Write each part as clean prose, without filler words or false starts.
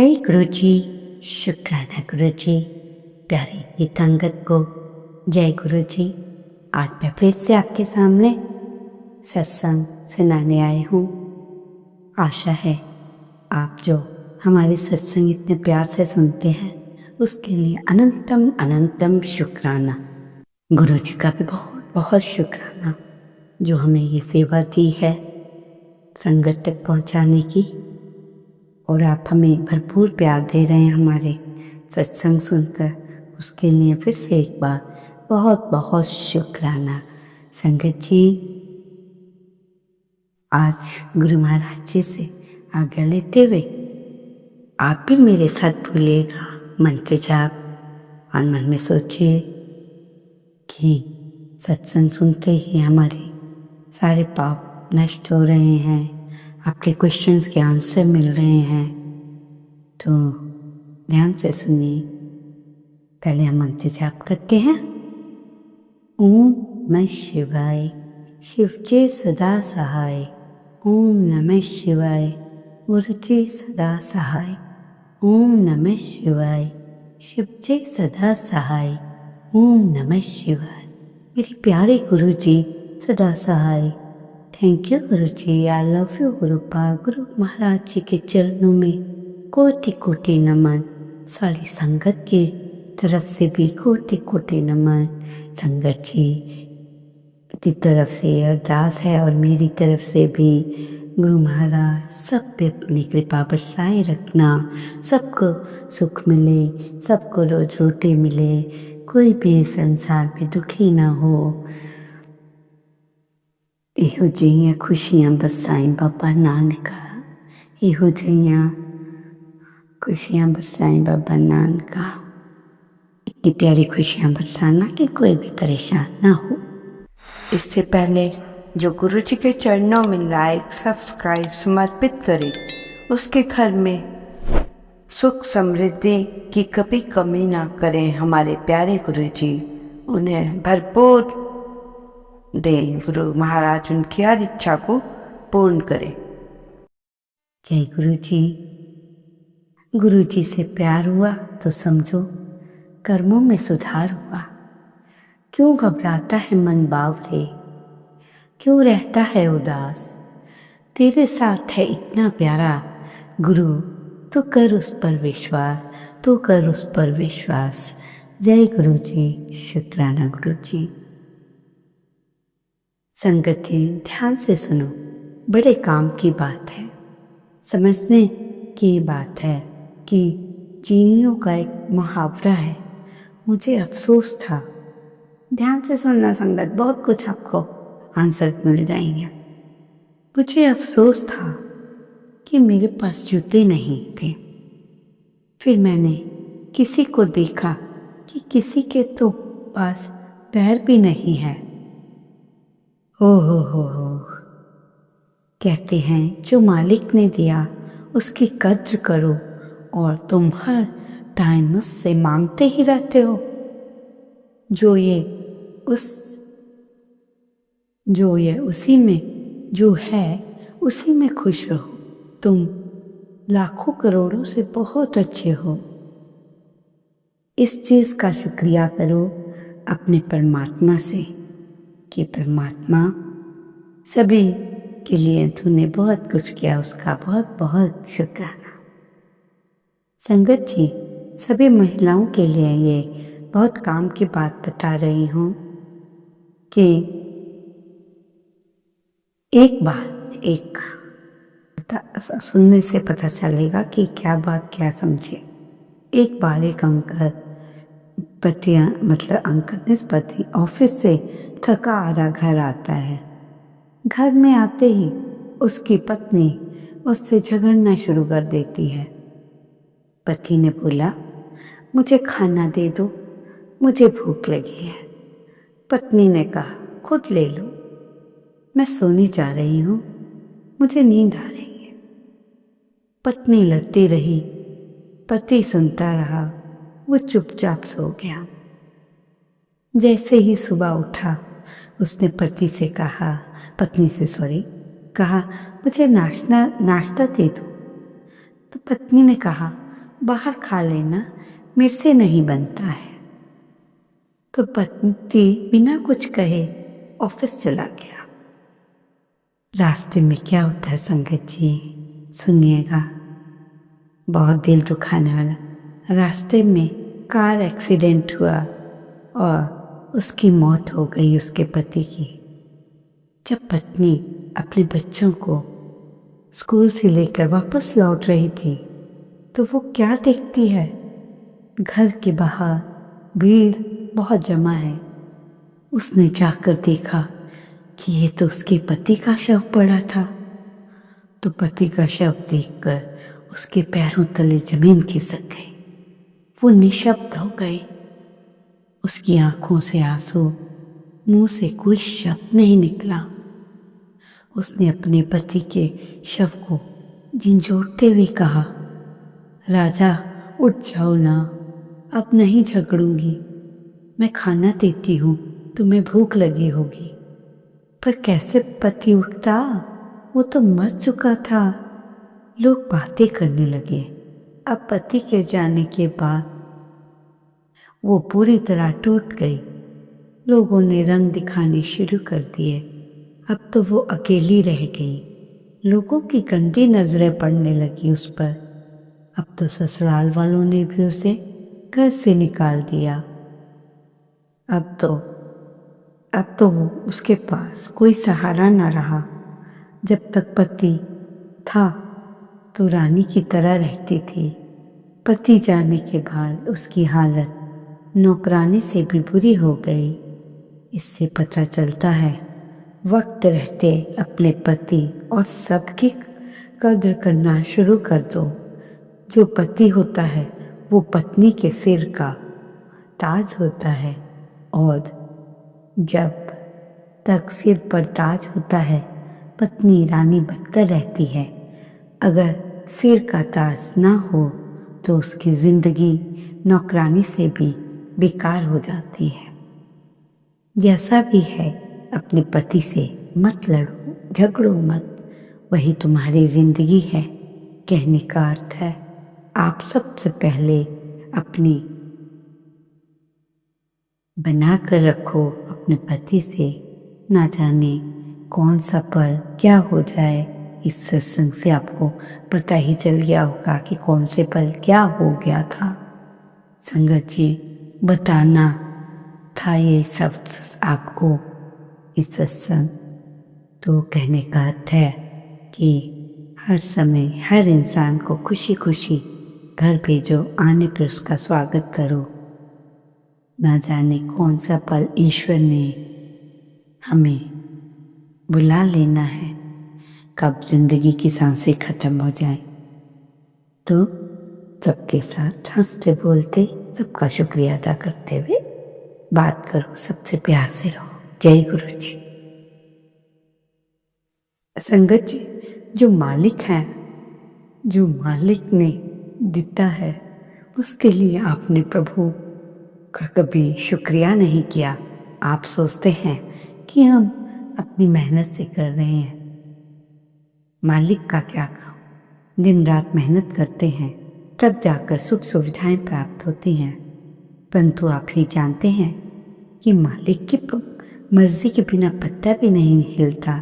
जय गुरु जी, शुक्राना गुरु जी, प्यारी गीतांगत को जय गुरु जी। आज मैं फिर से आपके सामने सत्संग सुनाने आई हूँ। आशा है आप जो हमारे सत्संग इतने प्यार से सुनते हैं उसके लिए अनंतम अनंतम शुक्राना। गुरु जी का भी बहुत बहुत शुक्राना जो हमें ये सेवा दी है संगत तक पहुँचाने की, और आप हमें भरपूर प्यार दे रहे हैं हमारे सत्संग सुनकर, उसके लिए फिर से एक बार बहुत बहुत शुक्राना। संगत जी, आज गुरु महाराज जी से आज्ञा लेते हुए आप भी मेरे साथ भूलिएगा मंत्र जाप और मन में सोचिए कि सत्संग सुनते ही हमारे सारे पाप नष्ट हो रहे हैं, आपके क्वेश्चंस के आंसर मिल रहे हैं। तो ध्यान से सुनिए। पहले हम मंत्र जाप करते हैं। ओम नमः शिवाय, शिवजी सदा सहाय। ओम नमः शिवाय, गुरुजी सदा सहाय। ओम नमः शिवाय, शिवजी सदा सहाय। ओम नमः शिवाय, मेरे प्यारे गुरु जी सदा सहाय। Thank you Guru ji, I love you गुरुपा। Guru Maharaj जी के चरणों में कोटि कोटि नमन। सारी संगत की तरफ से भी कोटि कोटि नमन। संगत जी की तरफ से अरदास है और मेरी तरफ से भी, गुरु महाराज सब पे अपनी कृपा बरसाए रखना, सबको सुख मिले, सबको रोज रोटी मिले, कोई भी संसार में दुखी ना हो। इहो जिहियां खुशियां बरसाई बाबा नानका, इहो जिहियां खुशियां बरसाई बाबा नानका। इतनी प्यारी खुशियां बरसाना कि कोई भी परेशान ना हो। इससे पहले जो गुरु जी के चरणों में लाइक सब्सक्राइब समर्पित करे, उसके घर में सुख समृद्धि की कभी कमी ना करें हमारे प्यारे गुरु जी। उन्हें भरपूर दें गुरु महाराज, उनकी हर इच्छा को पूर्ण करें। जय गुरु जी। गुरु जी से प्यार हुआ तो समझो कर्मों में सुधार हुआ। क्यों घबराता है मन बावरे, क्यों रहता है उदास, तेरे साथ है इतना प्यारा गुरु, तो कर उस पर विश्वास, तो कर उस पर विश्वास। जय गुरु जी, शुक्राना गुरु जी। संगत जी ध्यान से सुनो, बड़े काम की बात है, समझने की बात है कि चीनियों का एक मुहावरा है, मुझे अफसोस था। ध्यान से सुनना संगत, बहुत कुछ आपको आंसर मिल जाएंगे। मुझे अफसोस था कि मेरे पास जूते नहीं थे। फिर मैंने किसी को देखा कि किसी के तो पास पैर भी नहीं है। हो, कहते हैं जो मालिक ने दिया उसकी कद्र करो, और तुम हर टाइम उससे मांगते ही रहते हो। जो ये उसी में जो है उसी में खुश रहो। तुम लाखों करोड़ों से बहुत अच्छे हो। इस चीज का शुक्रिया करो अपने परमात्मा से कि परमात्मा सभी के लिए तूने बहुत कुछ किया, उसका बहुत बहुत शुक्राना। संगत जी, सभी महिलाओं के लिए ये बहुत काम की बात बता रही हूँ कि एक बार सुनने से पता चलेगा कि क्या बात क्या समझे। एक बार एक अंकल पति ऑफिस से थका हारा घर आता है। घर में आते ही उसकी पत्नी उससे झगड़ना शुरू कर देती है। पति ने बोला, मुझे खाना दे दो, मुझे भूख लगी है। पत्नी ने कहा, खुद ले लो, मैं सोने जा रही हूँ, मुझे नींद आ रही है। पत्नी लड़ती रही, पति सुनता रहा, वो चुपचाप सो गया। जैसे ही सुबह उठा उसने पत्नी से कहा, मुझे नाश्ता दे दो। तो पत्नी ने कहा, बाहर खा लेना, मेरे से नहीं बनता है। तो पति बिना कुछ कहे ऑफिस चला गया। रास्ते में क्या होता है संगत जी, सुनिएगा, बहुत दिल दुखाने वाला। रास्ते में कार एक्सीडेंट हुआ और उसकी मौत हो गई उसके पति की। जब पत्नी अपने बच्चों को स्कूल से लेकर वापस लौट रही थी तो वो क्या देखती है, घर के बाहर भीड़ बहुत जमा है। उसने जाकर देखा कि ये तो उसके पति का शव पड़ा था। तो पति का शव देखकर उसके पैरों तले जमीन खिसक गई। वो निशब्द हो गई, उसकी आंखों से आंसू, मुंह से कोई शब्द नहीं निकला। उसने अपने पति के शव को झिंझोड़ते हुए कहा, राजा उठ जाओ ना, अब नहीं झगड़ूंगी, मैं खाना देती हूँ, तुम्हें भूख लगी होगी। पर कैसे पति उठता, वो तो मर चुका था। लोग बातें करने लगे। अब पति के जाने के बाद वो पूरी तरह टूट गई। लोगों ने रंग दिखाने शुरू कर दिए। अब तो वो अकेली रह गई। लोगों की गंदी नजरें पड़ने लगी उस पर। अब तो ससुराल वालों ने भी उसे घर से निकाल दिया। अब तो वो उसके पास कोई सहारा न रहा। जब तक पति था तो रानी की तरह रहती थी। पति जाने के बाद उसकी हालत नौकरानी से भी बुरी हो गई। इससे पता चलता है वक्त रहते अपने पति और सबकी कद्र करना शुरू कर दो। जो पति होता है वो पत्नी के सिर का ताज होता है, और जब तक सिर पर ताज होता है पत्नी रानी बनकर रहती है। अगर सिर का ताज ना हो तो उसकी जिंदगी नौकरानी से भी बेकार हो जाती है। जैसा भी है अपने पति से मत लड़ो, झगड़ो मत, वही तुम्हारी जिंदगी है। कहने का अर्थ है आप सबसे पहले अपनी बना कर रखो अपने पति से। ना जाने कौन सा पल क्या हो जाए। इस सत्संग से आपको पता ही चल गया होगा कि कौन से पल क्या हो गया था। संगत जी, बताना था ये सब आपको इस सत्संग। तो कहने का अर्थ है कि हर समय हर इंसान को खुशी खुशी घर भेजो, आने पर उसका स्वागत करो। ना जाने कौन सा पल ईश्वर ने हमें बुला लेना है, कब जिंदगी की सांसें खत्म हो जाए। तो सबके साथ हंसते बोलते सबका शुक्रिया अदा करते हुए बात करो, सबसे प्यार से रहो। जय गुरु जी। संगत जी, जो मालिक है, जो मालिक ने दिता है, उसके लिए आपने प्रभु का कभी शुक्रिया नहीं किया। आप सोचते हैं कि हम अपनी मेहनत से कर रहे हैं। मालिक का क्या काम, दिन रात मेहनत करते हैं तब जाकर सुख सुविधाएं प्राप्त होती हैं। परंतु आप ही जानते हैं कि मालिक की मर्जी के बिना पत्ता भी नहीं हिलता।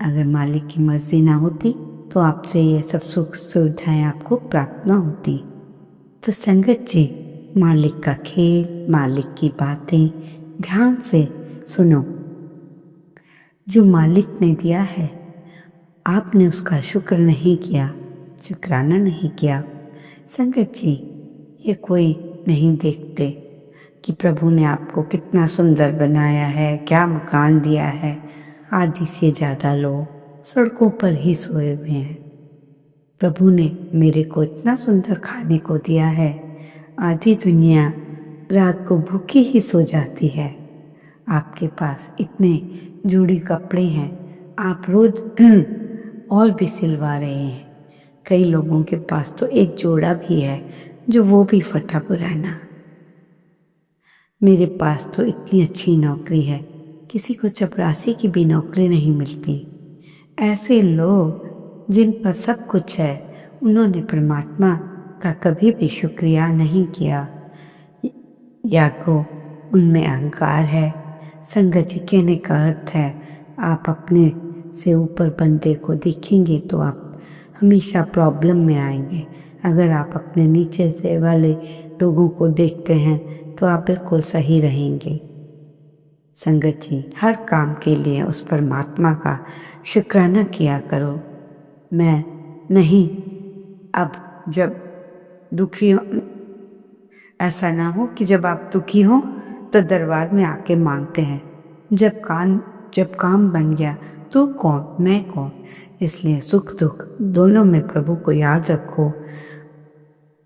अगर मालिक की मर्जी ना होती तो आपसे ये सब सुख सुविधाएं आपको प्राप्त ना होती। तो संगत जी, मालिक का खेल, मालिक की बातें ध्यान से सुनो। जो मालिक ने दिया है आपने उसका शुक्र नहीं किया, शुक्राना नहीं किया। संगत जी, ये कोई नहीं देखते कि प्रभु ने आपको कितना सुंदर बनाया है, क्या मकान दिया है। आधी से ज़्यादा लोग सड़कों पर ही सोए हुए हैं। प्रभु ने मेरे को इतना सुंदर खाने को दिया है, आधी दुनिया रात को भूखी ही सो जाती है। आपके पास इतने जोड़ी कपड़े हैं, आप रोज और भी सिलवा रहे हैं। कई लोगों के पास तो एक जोड़ा भी है जो वो भी फटा पुराना। मेरे पास तो इतनी अच्छी नौकरी है, किसी को चपरासी की भी नौकरी नहीं मिलती। ऐसे लोग जिन पर सब कुछ है, उन्होंने परमात्मा का कभी भी शुक्रिया नहीं किया, या को उनमें अहंकार है। संगत जी कहने का अर्थ है, आप अपने से ऊपर बंदे को देखेंगे तो आप हमेशा प्रॉब्लम में आएंगे। अगर आप अपने नीचे से वाले लोगों को देखते हैं तो आप बिल्कुल सही रहेंगे। संगत जी, हर काम के लिए उस परमात्मा का शुक्राना किया करो। मैं नहीं, अब जब दुखी ऐसा ना हो कि जब आप दुखी हो तो दरबार में आके मांगते हैं। जब काम बन गया तो कौन, मैं कौन। इसलिए सुख दुख दोनों में प्रभु को याद रखो,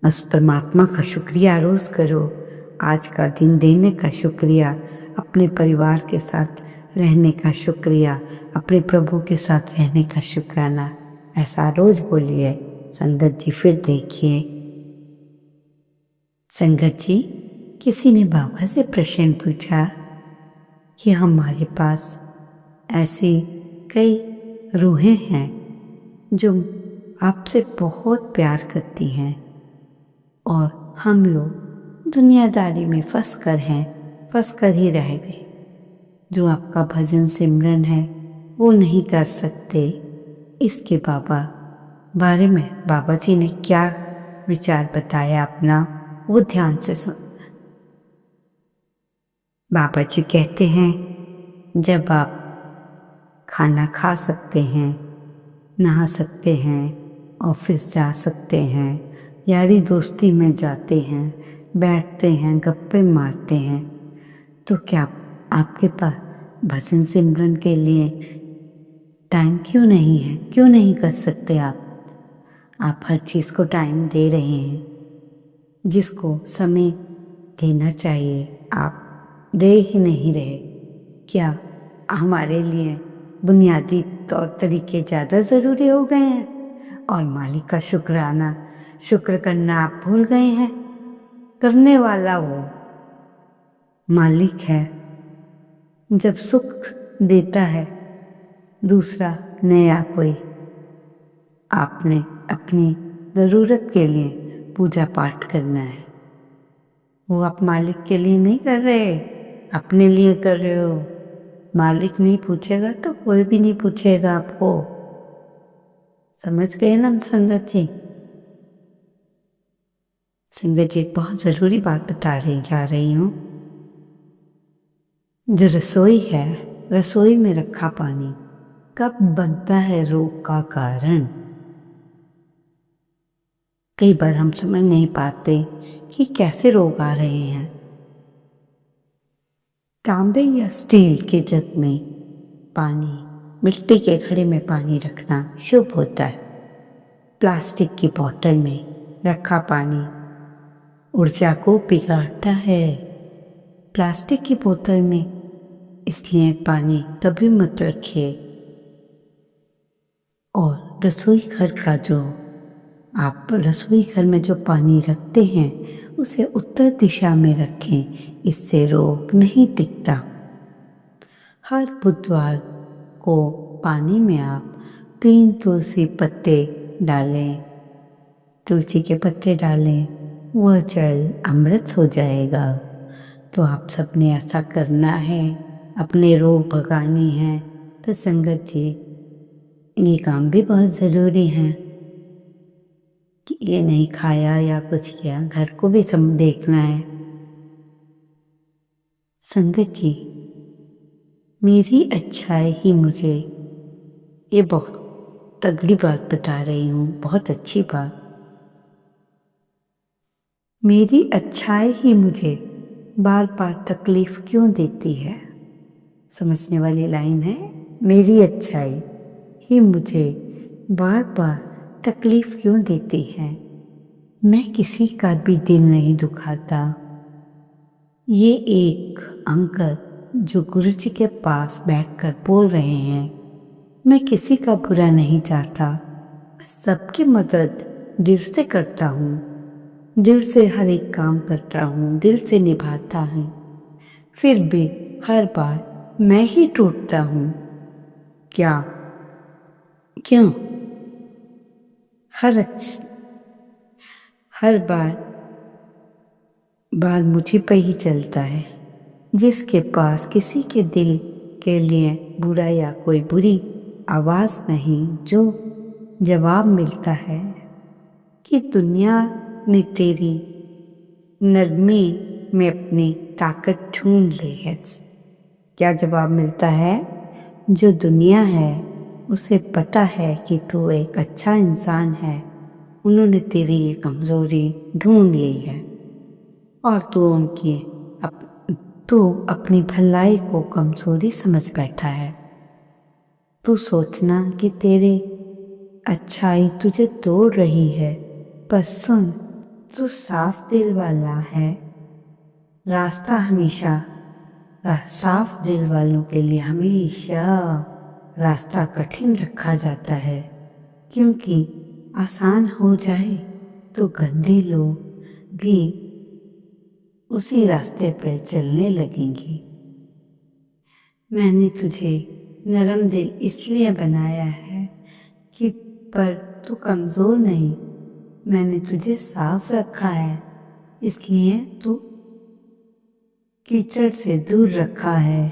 उस परमात्मा का शुक्रिया रोज करो। आज का दिन देने का शुक्रिया, अपने परिवार के साथ रहने का शुक्रिया, अपने प्रभु के साथ रहने का शुक्राना, ऐसा रोज बोलिए। संगत जी फिर देखिए। संगत जी, किसी ने बाबा से प्रश्न पूछा कि हमारे पास ऐसी कई रूहें हैं जो आपसे बहुत प्यार करती हैं और हम लोग दुनियादारी में फंस कर ही रह गए। जो आपका भजन सिमरन है वो नहीं कर सकते। इसके बारे में बाबा जी ने क्या विचार बताया अपना, वो ध्यान से सुन। बाबा जी कहते हैं, जब आप खाना खा सकते हैं, नहा सकते हैं, ऑफिस जा सकते हैं, यारी दोस्ती में जाते हैं, बैठते हैं, गप्पे मारते हैं, तो क्या आपके पास भजन सिमरन के लिए टाइम क्यों नहीं है? क्यों नहीं कर सकते आप हर चीज़ को टाइम दे रहे हैं। जिसको समय देना चाहिए आप दे ही नहीं रहे। क्या हमारे लिए बुनियादी तौर तरीके ज़्यादा ज़रूरी हो गए हैं और मालिक का शुक्र करना आप भूल गए हैं? करने वाला वो मालिक है। जब सुख देता है दूसरा नया कोई, आपने अपनी ज़रूरत के लिए पूजा पाठ करना है। वो आप मालिक के लिए नहीं कर रहे, अपने लिए कर रहे हो। मालिक नहीं पूछेगा तो कोई भी नहीं पूछेगा आपको। समझ गए ना संगत जी? संगत जी, बहुत ज़रूरी बात जा रही हूँ। जो रसोई है, रसोई में रखा पानी कब बनता है रोग का कारण? कई बार हम समझ नहीं पाते कि कैसे रोग आ रहे हैं। तांबे या स्टील के जग में पानी, मिट्टी के घड़े में पानी रखना शुभ होता है। प्लास्टिक की बोतल में रखा पानी ऊर्जा को बिगाड़ता है। प्लास्टिक की बोतल में इसलिए पानी कभी मत रखिए। और आप रसोई घर में जो पानी रखते हैं उसे उत्तर दिशा में रखें, इससे रोग नहीं टिकता। हर बुधवार को पानी में आप 3 तुलसी पत्ते डालें, तुलसी के पत्ते डालें, वह जल अमृत हो जाएगा। तो आप सबने ऐसा करना है, अपने रोग भगाने हैं। तो संगत जी, ये काम भी बहुत ज़रूरी है कि ये नहीं खाया या कुछ किया, घर को भी सब देखना है। संगत जी, मेरी अच्छाई ही मुझे, ये बहुत तगड़ी बात बता रही हूँ, बहुत अच्छी बात। मेरी अच्छाई ही मुझे बार बार तकलीफ क्यों देती है? समझने वाली लाइन है। मेरी अच्छाई ही मुझे बार बार तकलीफ क्यों देती है? मैं किसी का भी दिल नहीं दुखाता। ये एक अंकल जो गुरु जी के पास बैठकर बोल रहे हैं, मैं किसी का बुरा नहीं चाहता, मैं सबकी मदद दिल से करता हूँ, दिल से हर एक काम करता हूँ, दिल से निभाता हूँ। फिर भी हर बार मैं ही टूटता हूँ। क्यों? हर बार मुझे पे ही चलता है। जिसके पास किसी के दिल के लिए बुरा या कोई बुरी आवाज़ नहीं, जो जवाब मिलता है कि दुनिया ने तेरी नरमी में अपनी ताकत ढूंढ ली है। क्या जवाब मिलता है? जो दुनिया है उसे पता है कि तू एक अच्छा इंसान है, उन्होंने तेरी ये कमज़ोरी ढूंढ ली है और तू अपनी भलाई को कमज़ोरी समझ बैठा है। तू सोचना कि तेरी अच्छाई तुझे तोड़ रही है, पर सुन, तू साफ दिल वाला है। साफ दिल वालों के लिए हमेशा रास्ता कठिन रखा जाता है, क्योंकि आसान हो जाए तो गंदे लोग भी उसी रास्ते पर चलने लगेंगे। मैंने तुझे नरम दिल इसलिए बनाया है कि पर तू कमज़ोर नहीं। मैंने तुझे साफ रखा है इसलिए तू कीचड़ से दूर रखा है,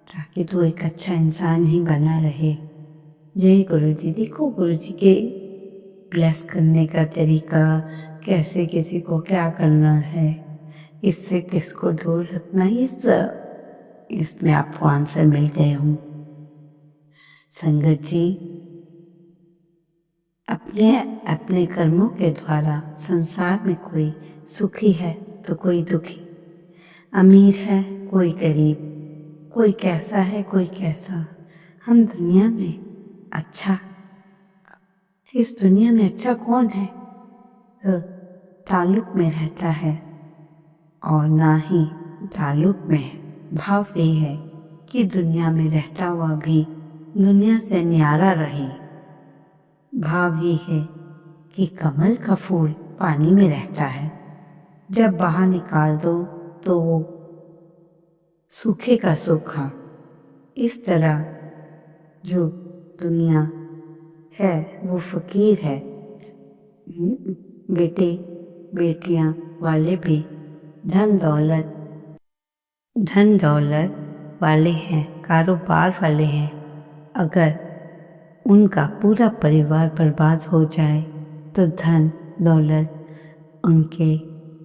ताकि तू एक अच्छा इंसान ही बना रहे। जय गुरु जी। देखो गुरु जी के ब्लेस करने का तरीका, कैसे किसी को क्या करना है, इससे किसको दूर रखना, इसमें आपको आंसर मिल गए हों। संगत जी, अपने कर्मों के द्वारा संसार में कोई सुखी है तो कोई दुखी, अमीर है कोई गरीब, कोई कैसा है कोई कैसा। हम दुनिया में अच्छा, इस दुनिया में अच्छा कौन है? ताल्लुक में रहता है, और ना ही ताल्लुक में भाव ये है कि दुनिया में रहता हुआ भी दुनिया से न्यारा रहे। भाव ये है कि कमल का फूल पानी में रहता है, जब बाहर निकाल दो तो वो सूखे का सूखा। इस तरह जो दुनिया है वो फकीर है। बेटे बेटियां वाले भी धन दौलत वाले हैं, कारोबार वाले हैं। अगर उनका पूरा परिवार बर्बाद हो जाए तो धन दौलत उनके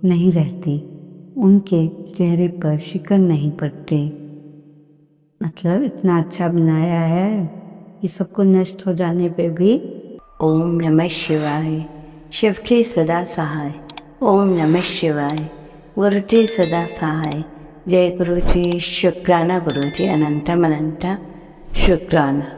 नहीं रहती, उनके चेहरे पर शिकन नहीं पड़ते। मतलब इतना अच्छा बनाया है कि सबको नष्ट हो जाने पे भी ओम नमः शिवाय, शिव के सदा सहाय। ओम नमः शिवाय, गुरु जी सदा सहाय। जय गुरु जी, शुक्राना गुरु जी, अनंतम अनंत शुक्राना।